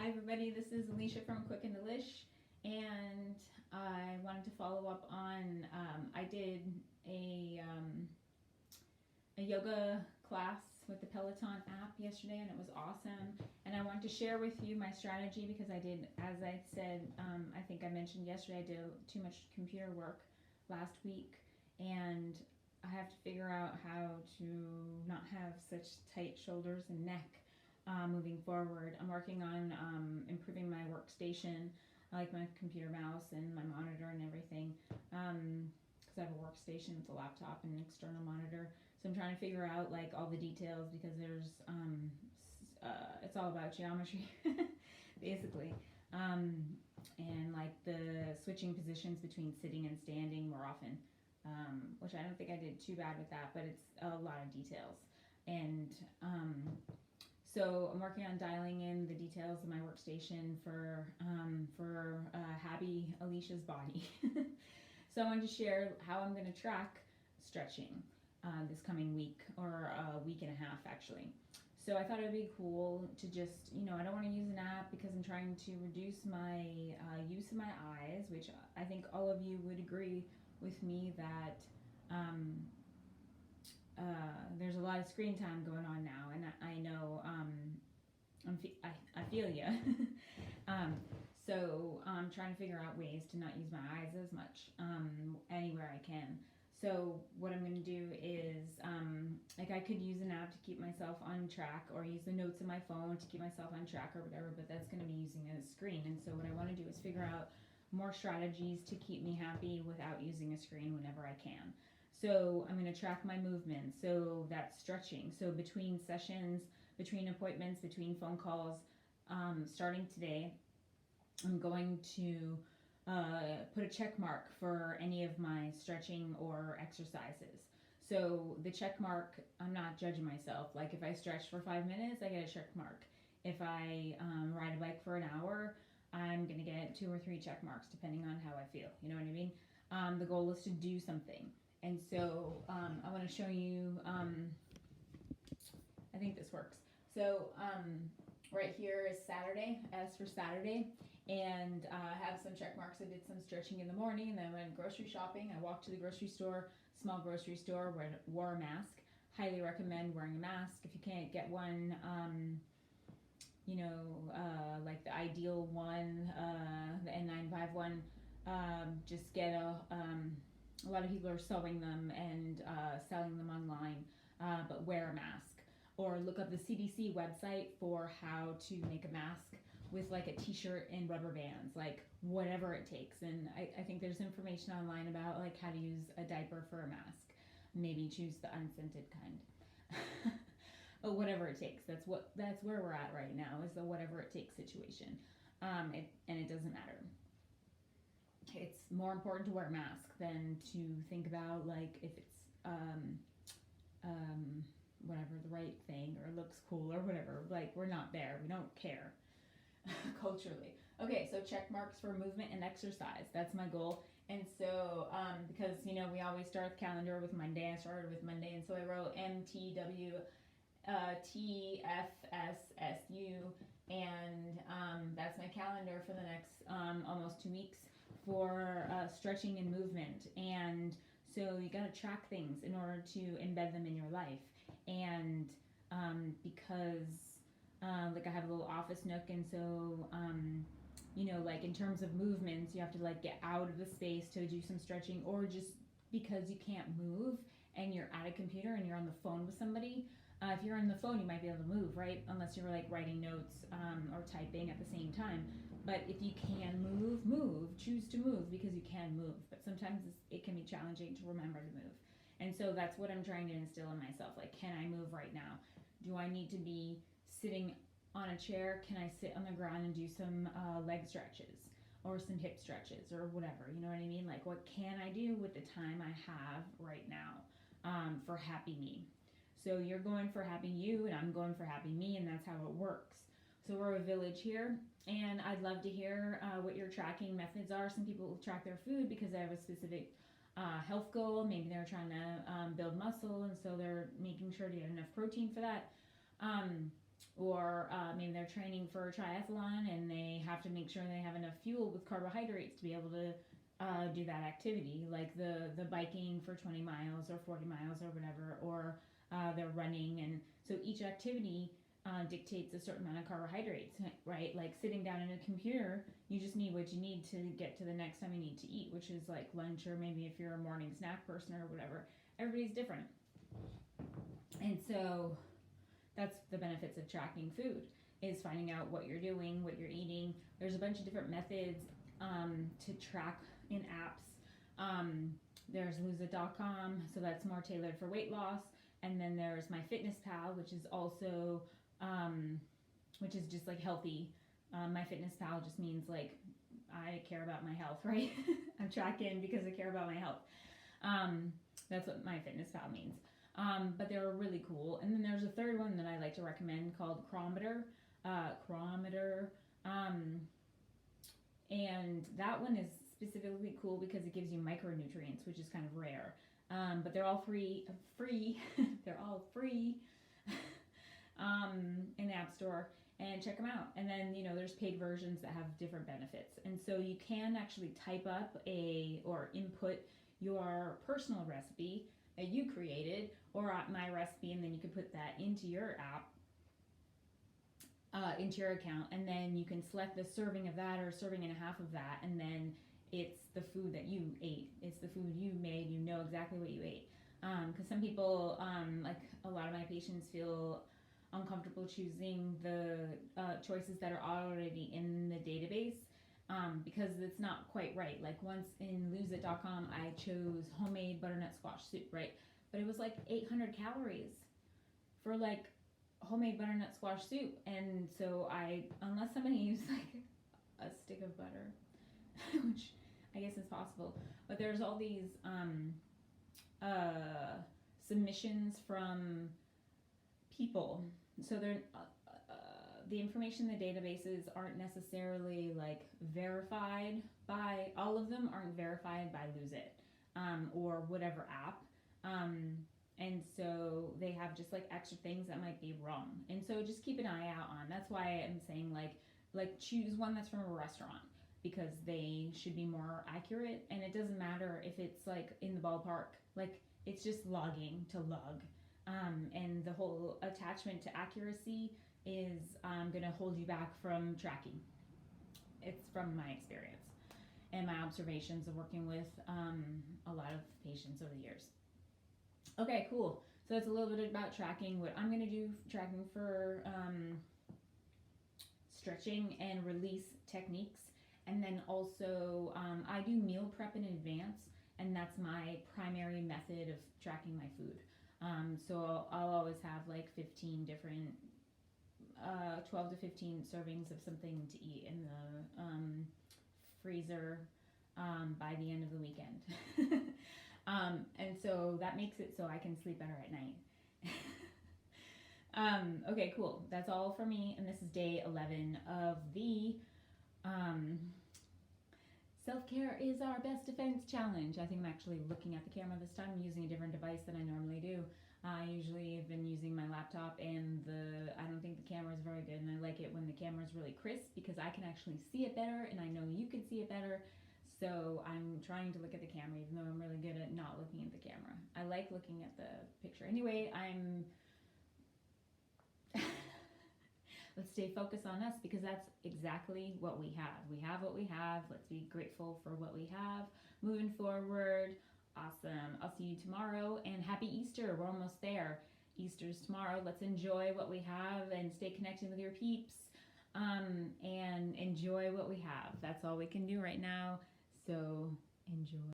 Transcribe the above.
Hi everybody, this is Alicia from Quick and Delish, and I wanted to follow up on, I did a yoga class with the Peloton app yesterday and it was awesome, and I wanted to share with you my strategy because I did, as I said, I think I mentioned yesterday, I did too much computer work last week, and I have to figure out how to not have such tight shoulders and neck moving forward. I'm working on improving my workstation. I like my computer mouse and my monitor and everything because I have a workstation with a laptop and an external monitor. So I'm trying to figure out like all the details because there's it's all about geometry basically, and like the switching positions between sitting and standing more often, which I don't think I did too bad with that, but it's a lot of details. And so I'm working on dialing in the details of my workstation for Happy Alicia's body. So I wanted to share how I'm going to track stretching this coming week, or a week and a half actually. So I thought it would be cool to just, I don't want to use an app because I'm trying to reduce my use of my eyes, which I think all of you would agree with me that there's a lot of screen time going on now, and I know I feel you. So I'm trying to figure out ways to not use my eyes as much anywhere I can. So what I'm going to do is like I could use an app to keep myself on track, or use the notes in my phone to keep myself on track or whatever, but that's going to be using a screen. And so what I want to do is figure out more strategies to keep me happy without using a screen whenever I can. So I'm going to track my movement. So that's stretching. So between sessions, between appointments, between phone calls, starting today, I'm going to put a check mark for any of my stretching or exercises. So the check mark, I'm not judging myself. Like if I stretch for 5 minutes, I get a check mark. If I ride a bike for an hour, I'm going to get 2 or 3 check marks depending on how I feel. You know what I mean? The goal is to do something. And so I want to show you, I think this works. So right here is Saturday, as for Saturday, and I have some check marks. I did some stretching in the morning, and then I went grocery shopping. I walked to the grocery store, small grocery store, wore a mask. Highly recommend wearing a mask. If you can't get one, like the ideal one, the N95 one, just get a lot of people are sewing them and selling them online, but wear a mask. Or look up the CDC website for how to make a mask with like a t-shirt and rubber bands, like whatever it takes. And I think there's information online about like how to use a diaper for a mask. Maybe choose the unscented kind. But whatever it takes, that's where we're at right now, is the whatever it takes situation. And it doesn't matter. It's more important to wear a mask than to think about like if it's whatever the right thing or looks cool or whatever. Like we're not there. We don't care culturally. Okay, so check marks for movement and exercise. That's my goal. And so because we always start the calendar with Monday. I started with Monday, and so I wrote MTW TFSSU, and that's my calendar for the next almost 2 weeks for stretching and movement. And so you got to track things in order to embed them in your life. And because like I have a little office nook, and so like in terms of movements, you have to like get out of the space to do some stretching, or just because you can't move and you're at a computer and you're on the phone with somebody. If you're on the phone, you might be able to move, right? Unless you're like writing notes or typing at the same time. But if you can move, choose to move because you can move. But sometimes it can be challenging to remember to move. And so that's what I'm trying to instill in myself. Like, can I move right now? Do I need to be sitting on a chair? Can I sit on the ground and do some leg stretches or some hip stretches or whatever? You know what I mean? Like, what can I do with the time I have right now for happy me? So you're going for happy you, and I'm going for happy me, and that's how it works. So we're a village here, and I'd love to hear what your tracking methods are. Some people track their food because they have a specific health goal. Maybe they're trying to build muscle, and so they're making sure to get enough protein for that. or maybe they're training for a triathlon and they have to make sure they have enough fuel with carbohydrates to be able to do that activity, like the biking for 20 miles or 40 miles or whatever, or they're running. And so each activity dictates a certain amount of carbohydrates, right? Like sitting down at a computer, you just need what you need to get to the next time you need to eat, which is like lunch, or maybe if you're a morning snack person or whatever. Everybody's different. And so that's the benefits of tracking food, is finding out what you're doing, what you're eating. There's a bunch of different methods to track in apps. There's lose-it.com, so that's more tailored for weight loss. And then there's MyFitnessPal, which is also, which is just like healthy. MyFitnessPal just means like I care about my health, right? I'm tracking because I care about my health. That's what MyFitnessPal means. But they're really cool. And then there's a third one that I like to recommend called Chrometer. And that one is specifically cool because it gives you micronutrients, which is kind of rare. But they're all free. They're all free in the App Store, and check them out. And then, there's paid versions that have different benefits. And so you can actually type up or input your personal recipe that you created, or my recipe, and then you can put that into your app, into your account, and then you can select the serving of that or serving and a half of that, and then it's the food that you ate. It's the food you made. You know exactly what you ate. Because some people, like a lot of my patients, feel uncomfortable choosing the choices that are already in the database, because it's not quite right. Like once in lose-it.com, I chose homemade butternut squash soup, right? But it was like 800 calories for like homemade butternut squash soup. And so unless somebody used like a stick of butter, which I guess is possible, but there's all these submissions from people. So they're the information in the databases aren't necessarily like verified by, all of them aren't verified by Lose It or whatever app. And so they have just like extra things that might be wrong. And so just keep an eye out on. That's why I'm saying like choose one that's from a restaurant, because they should be more accurate. And it doesn't matter if it's like in the ballpark, like it's just logging to log. And the whole attachment to accuracy is going to hold you back from tracking. It's from my experience and my observations of working with a lot of patients over the years. Okay, cool. So that's a little bit about tracking. What I'm going to do tracking for stretching and release techniques. And then also I do meal prep in advance, and that's my primary method of tracking my food. So I'll always have like 15 different, 12 to 15 servings of something to eat in the freezer by the end of the weekend. And so that makes it so I can sleep better at night. Okay, cool. That's all for me. And this is day 11 of the Self-Care is Our Best Defense Challenge. I think I'm actually looking at the camera this time. I'm using a different device than I normally do. I usually have been using my laptop, and I don't think the camera is very good, and I like it when the camera is really crisp because I can actually see it better, and I know you can see it better. So I'm trying to look at the camera, even though I'm really good at not looking at the camera. I like looking at the picture. Anyway, let's stay focused on us, because that's exactly what we have. We have what we have. Let's be grateful for what we have. Moving forward. Awesome. I'll see you tomorrow, and happy Easter. We're almost there. Easter's tomorrow. Let's enjoy what we have and stay connected with your peeps, and enjoy what we have. That's all we can do right now. So enjoy.